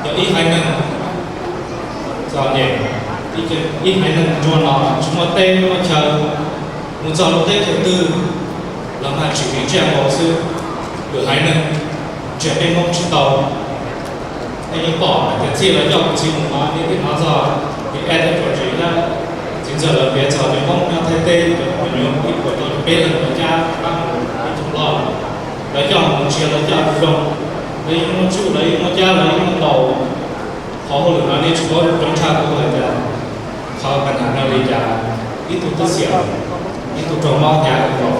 giờ ít hai nâng giờ nhẹ ít hai nâng cho nó chúng nó tên nó chờ một giờ nó tên thứ tư làm hai chỉ vì chuyện bỏ sư được hai nâng chuyện bên mông chỉ tàu anh bỏ cái gì là dòng chỉ một mà những cái nó giờ thì em đã chuẩn bị ra chính giờ là bây giờ bên mông nó thay tên được mọi người ít của tôi bên là người cha đang một chúng lo lấy chồng một chia lấy cha một đồng lấy một chú lấy một cha lấy một đầu họ hồi nữa nên chúng tôi trong cha của người ta họ cần hàng nào đi cha ít tụt tít xỉa ít tụt trồng mau nhà của họ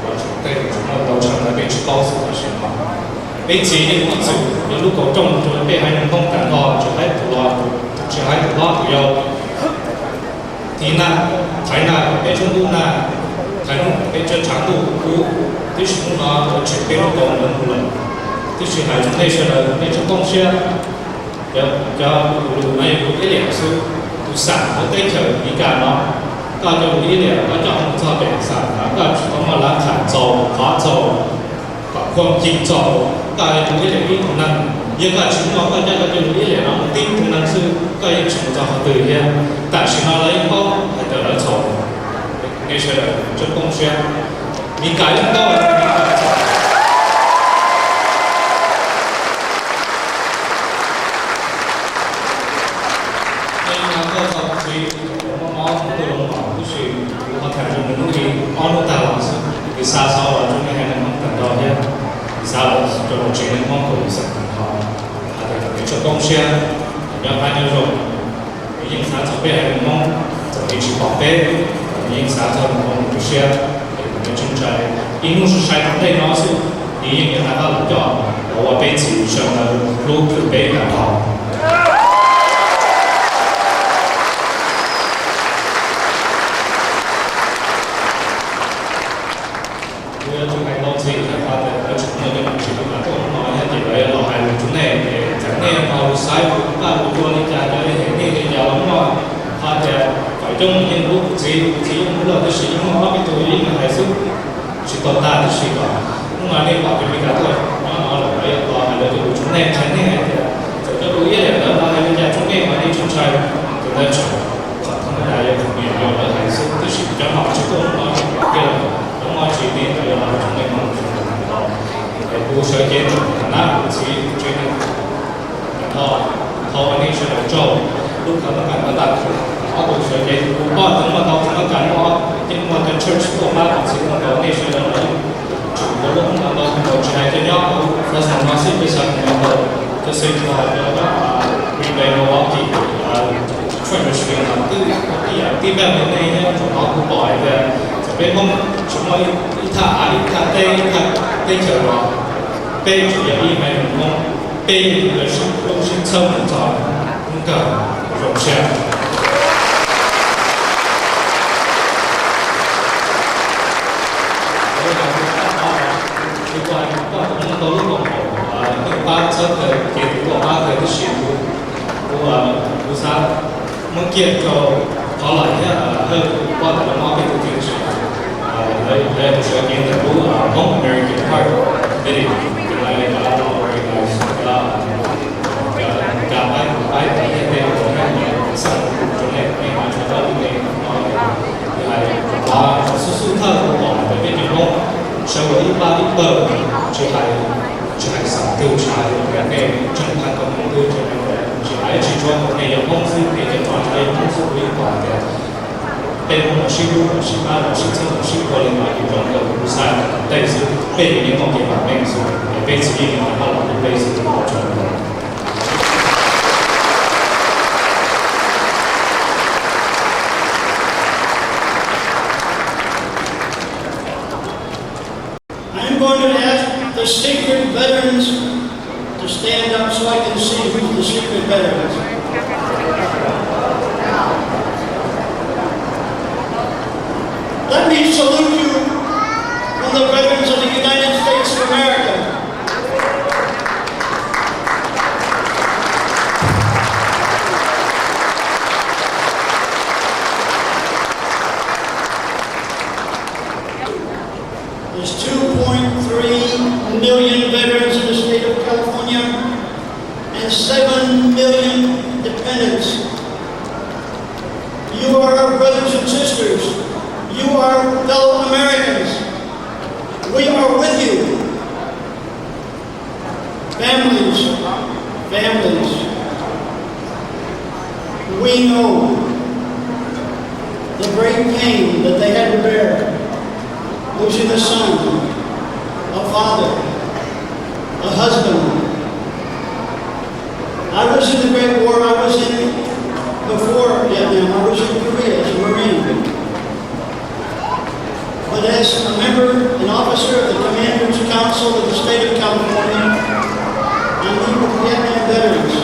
và chúng tôi chúng nó đầu chẳng là bên chúng tôi sự là chuyện mà bên chỉ những cái sự những lúc cầu trồng rồi bên hai năm không cần lo chỉ hai tụi lo tụi nhau thì na thái na bên chúng tôi na thái nó bên trên trắng tụ cũ thì chúng nó chuyển bên nó còn lớn một lần thì chuyển hải chúng đây sẽ là bên chúng công xe cho đủ này đủ cái điểm sự đủ sản có tây trở đi cả nóก็จะมีเนี่ยก็จะเอาชอบเป็นสารแล้วก็ต้องมาล้างขันโจขอโจกับความจริงโจก็จะมีเนี่ยที่ตรงนั้นยังก็ชิมว่าก็จะมีเนี่ยเราติ้งตรงนั้นซึ่งก็ยังชิมจะเขาตื่นเนี่ยแต่ชิมอะไรก็ให้เดี๋ยวเราโจนี่ใช่จะต้องเชื่อมีการยังก็มีการโจในงานก็จะมีnó tôi đồng bảo cái sự họ thành trong những cái on tạo là cái sao sau là chúng ta hay là không cần đó nhé sao là cho một chuyện không có sự cần họ là cái cho công xe cho hai nhau rồi những sao cho bé hay mong rồi cái chịu bảo bé những sao cho một cái xe cái chung trái in nó sẽ sai trong đây nó sẽ thì những cái nào đó cho và bé chỉ sợ là lúc từ bé là họ trong ngày lâu gì là ta để chúng tôi được chỉ là tôi nói là chỉ là lo hai chúng này để chẳng nên vào sai của chúng ta của tôi nên là để hiện thì giờ lắm rồi ta để phải trong những lúc gì cũng là cái sự nhưng mà cái tôi nghĩ là hay sức chỉ tồn tại cái sự đó nhưng mà nên bảo cái mình đã thôi nó là cái lo hai là của chúng này chẳng nên thì cho tôi nghĩ là đó là hai chúng này mà đi chung sai từ đây chọn không phải là không nhiều là hay sức cái sự cho họ chứ tôi nói cái mọi chuyện thì là chúng mình mong để cô sẽ kiến khả năng của chị chuyện họ anh ấy sẽ được cho lúc đó các bạn đặt họ cũng sẽ kiến họ cũng mà họ cũng cần họ nhưng mà cái church của họ cũng sẽ có anh ấy sẽ là chủ của lúc mà nó không có trái cho nhau và sản nó sẽ bị sản phẩm đó cho xây cho họ cho các vì vậy nó thì chuẩn bị sự kiện là từ cái bên này họ cũng bỏ về bên mông chúng nó ít thả tê trở nó tê chủ yếu đi mấy mông tê là sự không sinh sâu một trò không cần rộng xe đây là một cái đó thì qua những cái lúc đồng hồ những ba sớm thời kiện của ba thời cái chuyện của sao muốn kiện cho họ lại hơn qua thời nó cái cuộc chuyện they have to show again the home American part video like organized cả ai hiện nay của các nhà sản trong này ngày mai chúng ta đi này là số thơ của họ về bên Nhật Bản sau đó ba ít bờ chỉ hay sản tiêu trái cái này trong thành công của tôi chỉ hay chỉ cho một ngày công sư để cho toàn thể công sư liên quan đếnเป็นหัวชิบุหัวชิบ้าหัวชิเจ้าหัวชิโกเลมาอยู่ตรงกับผู้ชายแต่是被你们给把妹子也被自己给拿到了一辈子的保证。I'm going to ask the secret veterans to stand up so I can see who's the secret veterans. Let me salute you from the veterans of the United States of America. There's 2.3 million veterans in the state of California and 7 7 million dependents. You are our brothers and sisters. You are fellow Americans. We are with you. Families, families. We know the great pain that they had to bear, losing a son, a father, a husband. I was in the Great War. I was in, before Vietnam, I was in Korea as a Marine. But as a member, an officer of the Commander's Council of the State of California, I meet with Vietnam veterans,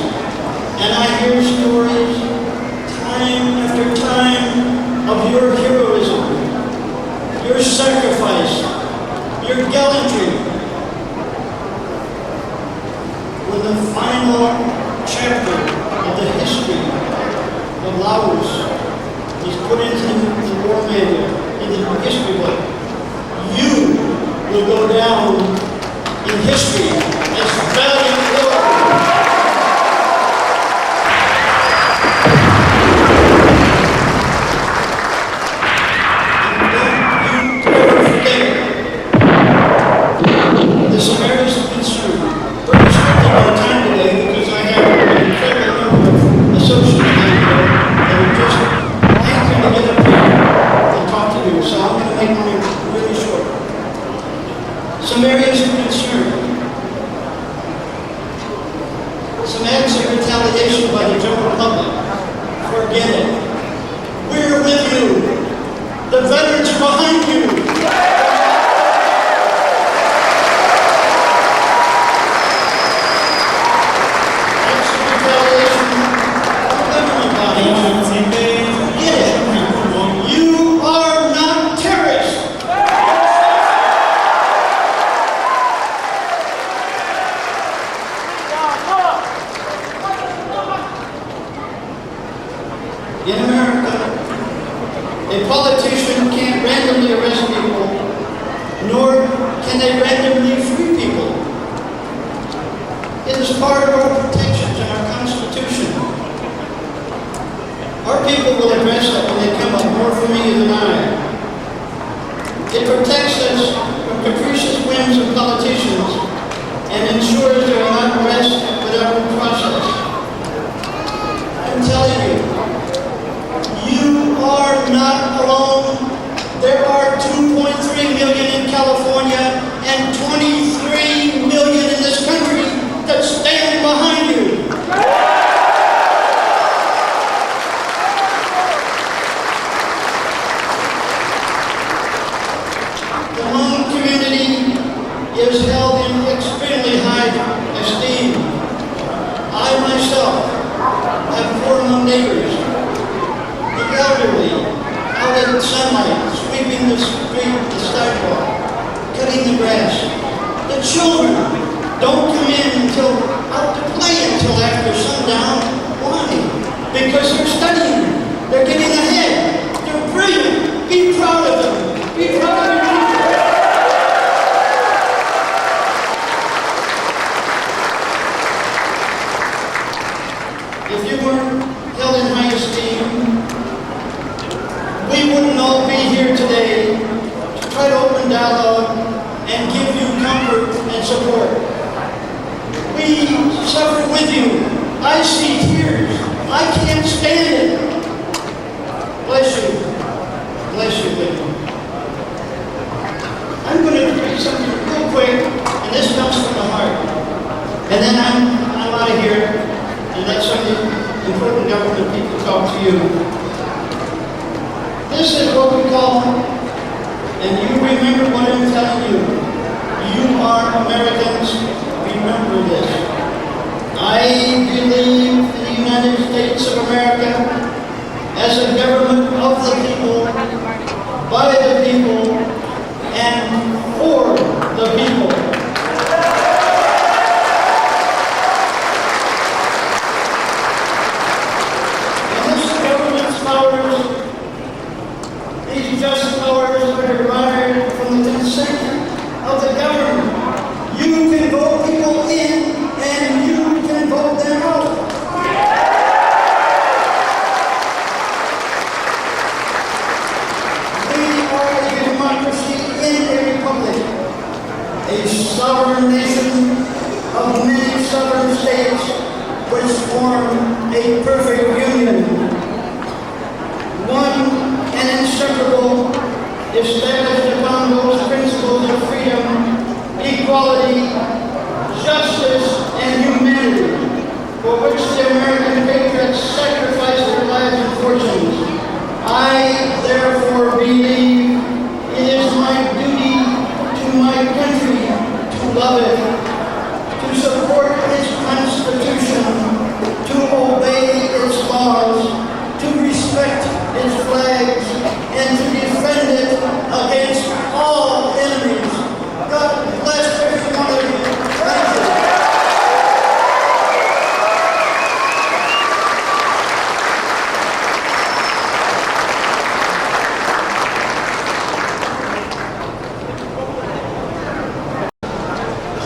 and I hear stories time after time of your heroism, your sacrifice, your gallantry. When the final chapter of the history of Laos is put into the war manual, into the history book, you will go down in history as valiant warriors. Some areas of concern. Some acts of retaliation by the general public. Forget it. We're with you. The veterans are behind you. Acts of retaliation by government bodies. Forget it. You are not terrorists. In America, a politician can't randomly arrest people, nor can they randomly free people. It is part of our protections in our Constitution. Our people will address that when they come up, more familiar than I. It protects us from capricious whims of politicians and ensures there are not arrests without due process. I'm telling you, you are not alone. There are 2.3 million in California and 23 million in this country that stand behind you. The Hmoob community is held in extremely high esteem. I myself have 4 Hmoob neighbors. The elderly, out in sunlight, sweeping the street, the sidewalk, cutting the grass. The children don't come in out to play until after sundown. Why? Because they're studying. They're getting ahead. They're brilliant. Be proud of them. Be proud of your teachers. If you weren't held in high esteem, we wouldn't all be here today to try to open dialogue and give you comfort and support. We suffer with you. I see tears. I can't stand it. Bless you. Bless you, with you. I'm going to read something real quick, and this comes from the heart. And then I'm out of here, and let some of the important government people talk to you. This is what we call, and you remember what I'm telling you. You are Americans. Remember this. I believe in the United States of America as a government of the people, by the people, and for the people. And this government's powers, these just powers are derived from the consent of the government. You can vote people in and you can vote them out. which form a perfect union. One and inseparable, established upon those principles of freedom, equality, justice, and humanity, for which the American patriots sacrificed their lives and fortunes. I therefore believe it is my duty to my country to love it, to support its Constitution, to obey its laws, to respect its flags, and to defend it against all enemies. God bless every one of you. Thank you.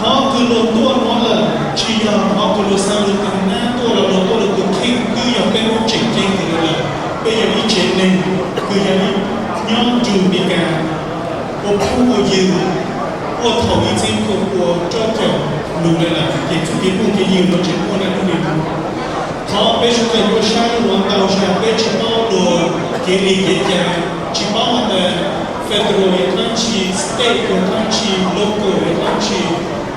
họ cứ luôn luôn nó là chỉ là họ cứ luôn sao được thằng na tôi là luôn tôi được khi cứ giờ cái môn chỉnh trên thì là bây giờ đi chỉnh lên cứ giờ đi nhóm trường đi cả ô phu ô dư ô thầu đi trên của cho kiểu luôn đây là cái chủ cái môn cái dư nó chỉnh môn này cũng được họ bây giờ cái môn sáng luôn tàu sáng bây giờ nó đồ cái lý cái nhà chỉ bảo là federal ncaj state ncaj local ncaj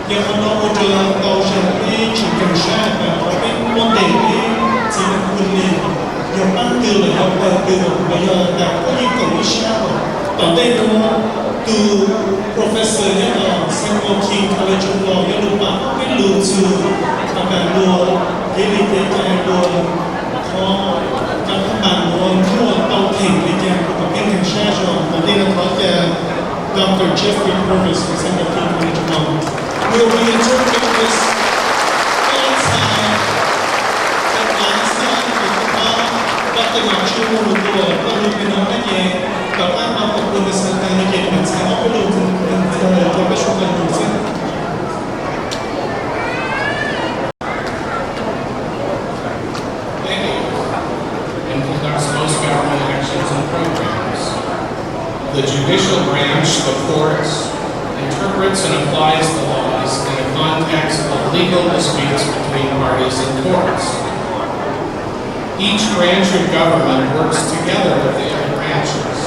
giờ họ nói ô tô tàu sáng cái chỉ cần sáng và cái vấn đề cái chỉ là quân này giờ ăn từ là học từ bây giờ đã có những cầu sao ở đây nó từ professor nhé là Samuel King College of Law nhé lúc mà cái lượng từ mà cả lùa cái lý thế trái lùa họ các bạn muốn mua tàu thuyền đi ra và cái cảnh sát rồi ở đây là có cái Dr. Jeffrey Purvis from Samuel King College of Law will be interpreting this inside các cái nhà chuyên môn của tôi luôn bên đó cái gì các bạn học tập của người ta như vậy mình sẽ học cái đường cho cái số cần đủ xin most government actions and programs. The judicial branch, the courts, interprets and applies the laws in the context of legal disputes between parties in courts. Each branch of government works together with the other branches,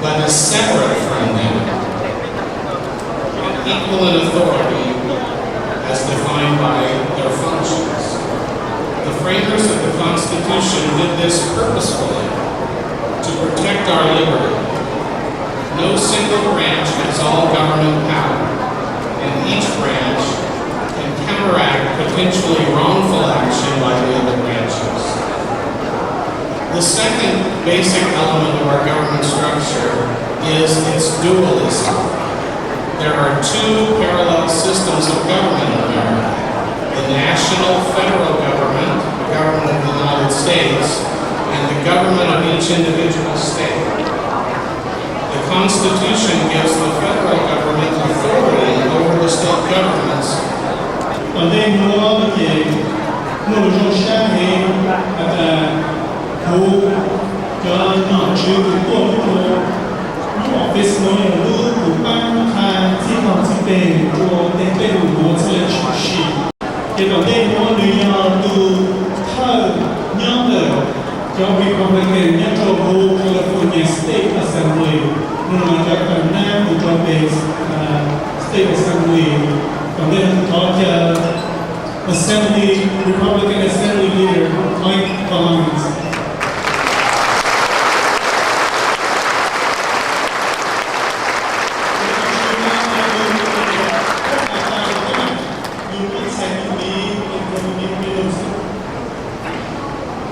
but is separate from them, and equal in authority as defined by their functions. The framers of the Constitution did this purposefully to protect our liberty. No single branch has all government power, and each branch can counteract potentially wrongful action by the other branches. The second basic element of our government structure is its dualism. There are two parallel systems of government in America: the national federal government, the government of the United States, and the government of each individual state. The Constitution gives the federal government authority over the state governments. ở đây nó về nó rồi sáng thì phụ cho nó chịu của nó office nó là của ban hành chỉ còn chỉ tiền của tiền tiền của sự chỉ sĩ cái đầu tiên nó là từ thơ nhóm đời cho Republican nhất cho vụ California State Assembly nó là các phần nam của cho về State Assembly còn đây có cái Assembly Republican Assembly